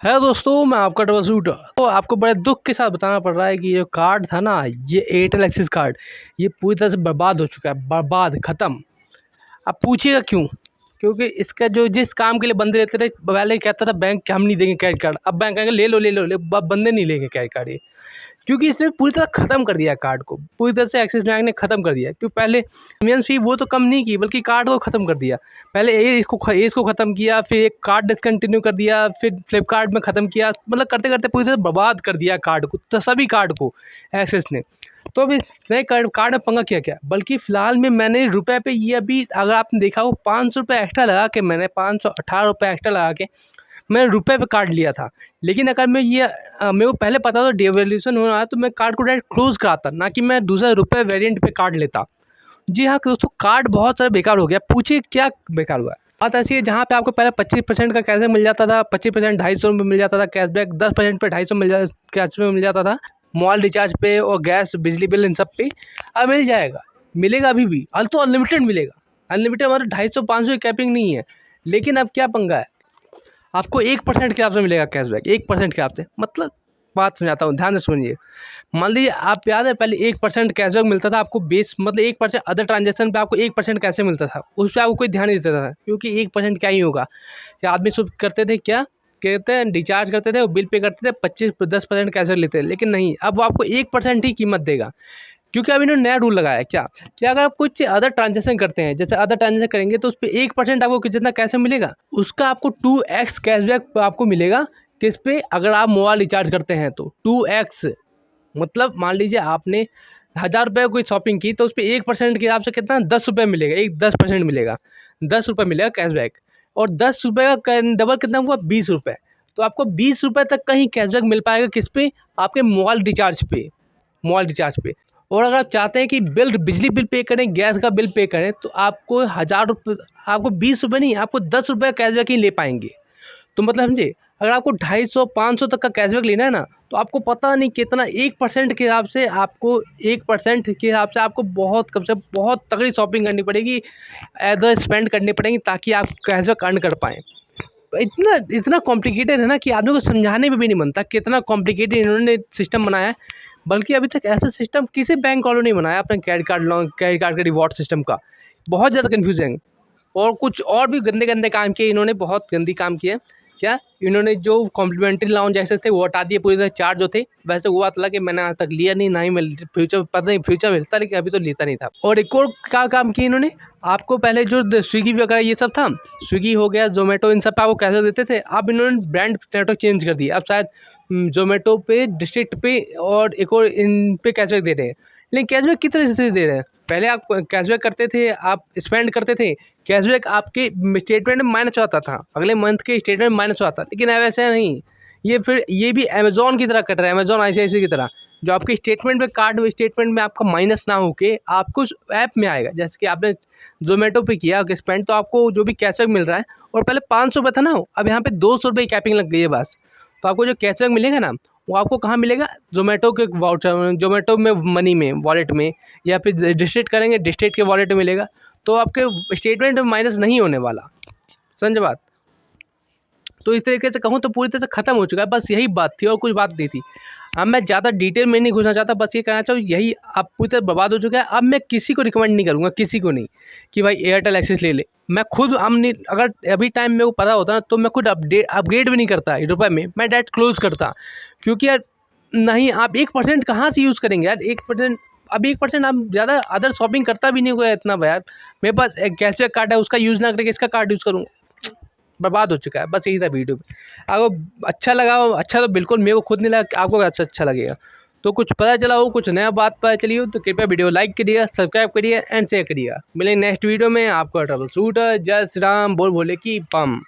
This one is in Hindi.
है दोस्तों, मैं आपका डबल शूटर। तो आपको बड़े दुख के साथ बताना पड़ रहा है कि ये कार्ड था ना, ये एयरटेल एक्सिस कार्ड, ये पूरी तरह से बर्बाद हो चुका है, बर्बाद, ख़त्म। अब पूछिएगा क्यों? क्योंकि इसका जो जिस काम के लिए बंदे लेते थे, पहले कहता था बैंक कि हम नहीं देंगे क्रेडिट कार्ड, अब बैंक कहेंगे ले लो ले लो ले, बंदे नहीं लेंगे क्रेडिट कार्ड ये। क्योंकि इसने पूरी तरह ख़त्म कर दिया कार्ड को, पूरी तरह से एक्सिस बैंक ने ख़त्म कर दिया। क्यों? पहले पेमेंट फ़ी वो तो कम नहीं की, बल्कि कार्ड को ख़त्म कर दिया। पहले इसको ख़त्म किया, फिर एक कार्ड डिसकंटिन्यू कर दिया, फिर फ्लिपकार्ट में ख़त्म किया, मतलब करते करते पूरी तरह बर्बाद कर दिया कार्ड को, तो सभी कार्ड को एक्सिस ने। तो अभी नए कार्ड में पंगा किया क्या? बल्कि फ़िलहाल में मैंने रुपए पे ये अभी अगर आपने देखा हो, ₹500 एक्स्ट्रा लगा के, मैंने ₹518 एक्स्ट्रा लगा के मैंने रुपए पे कार्ड लिया था। लेकिन अगर मैं ये मेरे को पहले पता था डिवैल्यूएशन हो रहा है, तो मैं कार्ड को डायरेक्ट क्लोज़ कराता, ना कि मैं दूसरा रुपए वेरिएंट पे कार्ड लेता। जी हाँ दोस्तों, कार्ड बहुत सारा बेकार हो गया। पूछिए क्या बेकार हुआ है? बात ऐसी है, जहाँ पे आपको पहले 25% का कैशबैक मिल जाता था, 25% ₹250 में मिल जाता था कैशबैक, 10% पे ₹250 कैशबैक मिल जाता था मोबाइल रिचार्ज पे और गैस बिजली बिल इन सब पे। अब मिल जाएगा, मिलेगा अभी भी, तो अनलिमिटेड मिलेगा। अनलिमिटेड मतलब 250-500 की कैपिंग नहीं है। लेकिन अब क्या पंगा है, आपको 1% के हिसाब से मिलेगा कैशबैक, 1% के हिसाब से। मतलब बात समझाता हूँ, ध्यान से सुनिए। मान लीजिए आप याद है पहले 1% कैशबैक मिलता था आपको, बेस मतलब 1% अदर ट्रांजेक्शन पे आपको 1% कैसे मिलता था, उस पर आपको कोई ध्यान नहीं देता था, क्योंकि 1% क्या ही होगा। क्या आदमी सब करते थे, क्या कहते हैं, रिचार्ज करते थे और बिल पे करते थे, 10% कैशबैक लेते थे। लेकिन नहीं, अब वो आपको 1% ही कीमत देगा, क्योंकि अब इन्होंने नया रूल लगाया है। क्या कि अगर आप कुछ अदर ट्रांजेक्शन करते हैं, जैसे अदर ट्रांजेक्शन करेंगे, तो उस पर 1% आपको जितना कैसे मिलेगा, उसका आपको 2x कैशबैक आपको मिलेगा। किस पे? अगर आप मोबाइल रिचार्ज करते हैं तो 2x। मतलब मान लीजिए आपने 1000 रुपये कोई शॉपिंग की, तो उस पर 1% के हिसाब से कितना, 10 रुपये मिलेगा, 10% मिलेगा, 10 रुपये मिलेगा कैशबैक। और 10 रुपये का डबल कितना हुआ, 20 रुपये। तो आपको 20 रुपये तक का ही कैशबैक मिल पाएगा। किस पे? आपके मोबाइल रिचार्ज पे, मोबाइल रिचार्ज पे। और अगर आप चाहते हैं कि बिजली बिल पे करें, गैस का बिल पे करें, तो आपको 1000 रुपये, आपको 20 रुपये नहीं, आपको 10 रुपये कैशबैक ही ले पाएंगे। तो मतलब समझे, अगर आपको 250-500 तक का कैशबैक लेना है ना, तो आपको पता नहीं कितना 1% के हिसाब से, आपको 1% के हिसाब से आपको बहुत कम से बहुत तगड़ी शॉपिंग करनी पड़ेगी, अदर स्पेंड करनी पड़ेगी, ताकि आप कैशबैक अर्न कर पाएँ। इतना इतना कॉम्प्लिकेटेड है ना कि आदमी को समझाने में भी नहीं बनता, कितना कॉम्प्लिकेटेड इन्होंने सिस्टम बनाया है। बल्कि अभी तक ऐसा सिस्टम किसी बैंक वालों ने नहीं बनाया अपने क्रेडिट कार्ड के रिवॉर्ड सिस्टम का। बहुत ज़्यादा कन्फ्यूजिंग। और कुछ और भी गंदे गंदे काम किए इन्होंने, बहुत गंदी काम किए। क्या इन्होंने जो कॉम्प्लीमेंट्री लाउंज जैसे थे वो हटा दिए, पूरी तरह चार्ज जो थे। वैसे वो बात लगा कि मैंने आज तक लिया नहीं, ना ही मैं फ्यूचर, पता नहीं फ्यूचर मिलता, लेकिन अभी तो लेता नहीं था। और एक और क्या काम किया इन्होंने, आपको पहले जो स्विगी वगैरह ये सब था, स्विगी हो गया, जोमेटो, इन सब पे आपको कैसे देते थे, अब इन्होंने ब्रांड नेटवर्क चेंज कर दिया। अब शायद जोमेटो पे, डिस्ट्रिक्ट पे और एक और इन पे कैशबैक दे रहे हैं। लेकिन कैशबैक किस तरह से दे रहे हैं? पहले आप कैशबैक करते थे, आप स्पेंड करते थे, कैशबैक आपके स्टेटमेंट में माइनस आता था, अगले मंथ के स्टेटमेंट में माइनस आता। लेकिन अब ऐसा नहीं, ये भी अमेज़न की तरह कट रहा है, अमेज़न आईसीआईसीआई की तरह, जो आपके स्टेटमेंट में कार्ड स्टेटमेंट में आपका माइनस ना होके आपको उस ऐप में आएगा। जैसे कि आपने जोमेटो पे किया स्पेंड, तो आपको जो भी कैशबैक मिल रहा है, और पहले 500 रुपये था ना, अब यहाँ पे 200 रुपये की कैपिंग लग गई है बस। तो आपको जो कैशबैक मिलेगा ना, वो आपको कहाँ मिलेगा, जोमेटो के वाउचर, जोमेटो में मनी में, वॉलेट में, या फिर डिस्ट्रिक्ट करेंगे, डिस्ट्रिक्ट के वॉलेट में मिलेगा। तो आपके स्टेटमेंट में माइनस नहीं होने वाला। समझ बात? तो इस तरीके से कहूँ तो पूरी तरह से ख़त्म हो चुका है। बस यही बात थी और कुछ बात नहीं थी। अब मैं ज़्यादा डिटेल में नहीं घुसना चाहता, बस ये कहना चाहूँ, यही अब पूरी तरह बर्बाद हो चुका है। अब मैं किसी को रिकमेंड नहीं करूँगा, किसी को नहीं, कि भाई एयरटेल एक्सिस ले ले। मैं खुद हम नहीं, अगर अभी टाइम मेरे को पता होता ना, तो मैं खुद अपग्रेड भी नहीं करता रुपये में, मैं डायरेक्ट क्लोज़ करता। क्योंकि यार नहीं, आप 1% कहाँ से यूज़ करेंगे यार, 1%। अब 1% आप ज़्यादा अदर शॉपिंग करता भी नहीं हुआ है इतना यार। मेरे पास एक कैशबैक कार्ड है, उसका यूज़ ना करके इसका कार्ड यूज़ करूँ, बर्बाद हो चुका है। बस यही था वीडियो में। आपको अच्छा लगा हो, अच्छा तो बिल्कुल, मेरे को खुद नहीं लगा, आपको अच्छा लगेगा। तो कुछ पता चला हो, कुछ नया बात पता चली हो, तो कृपया वीडियो लाइक करिएगा, सब्सक्राइब करिए एंड शेयर करिएगा। मिलेंगे नेक्स्ट वीडियो में। आपका ट्रबल शूटर, जय श्री राम, बोल भोले की पम।